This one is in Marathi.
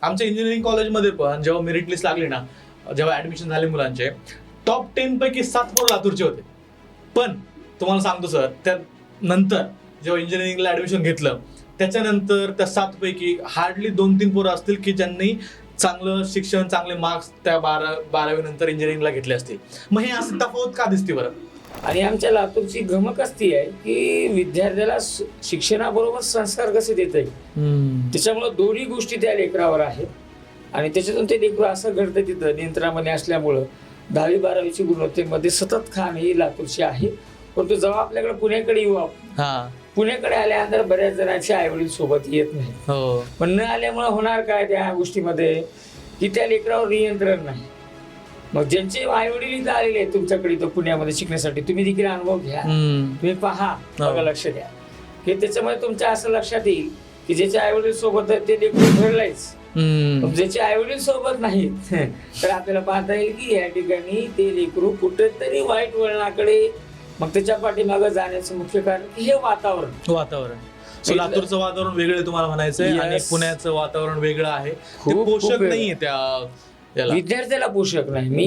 आमच्या इंजिनिअरिंग कॉलेजमध्ये पण जेव्हा मेरिट लिस्ट लागली ना, जेव्हा ऍडमिशन झाले मुलांचे, टॉप 10 पैकी 7 पोरं लातूरचे होते. पण तुम्हाला सांगतो सर, त्यानंतर जेव्हा इंजिनिअरिंगला ऍडमिशन घेतलं त्याच्यानंतर त्या 7 पैकी हार्डली 2-3 पोरं असतील की ज्यांनी चांगलं शिक्षण, चांगले मार्क्स त्या 12वी नंतर इंजिनिअरिंगला घेतले असतील. मग हे असं तफावत का दिसते बरं? आणि आमच्या लातूरची गमकच ती आहे की विद्यार्थ्याला शिक्षणाबरोबर संस्कार कसे देता येईल, त्याच्यामुळं दोन्ही गोष्टी त्या लेकरावर आहेत. आणि त्याच्यातून ते लेकरं असं घडतं तिथं नियंत्रणामध्ये असल्यामुळं 10वी-12वीची गुणवत्तेमध्ये सतत खाण ही लातूरची आहे. परंतु जेव्हा आपल्याकडे पुण्याकडे येऊ आपण, पुण्याकडे आल्यानंतर बऱ्याच जणांचे आईवडील सोबत येत नाही. पण न आल्यामुळे होणार काय त्या गोष्टीमध्ये की त्या लेकरावर नियंत्रण नाही. मग ज्यांचे आईवडील इथं आलेले आहेत तुमच्याकडे इथं पुण्यामध्ये शिकण्यासाठी, तुम्ही देखील अनुभव घ्या, तुम्ही पहा, बघा, लक्ष द्या की त्याच्यामध्ये तुमच्या असं लक्षात येईल की ज्याचे आईवडील सोबत आहेत ते लेकरू घडलंयच. ज्याचे आईवडील सोबत नाहीत तर आपल्याला पाहता येईल की या ठिकाणी ते लेकरू कुठेतरी वाईट वळणाकडे, मग त्याच्या पाठीमागं जाण्याचं मुख्य कारण हे वातावरण. लातूरचं वातावरण वेगळं तुम्हाला म्हणायचंय आणि पुण्याचं वातावरण वेगळं आहे. ते पोषक नाहीये त्या विद्यार्थ्याला पोषक नाही. मी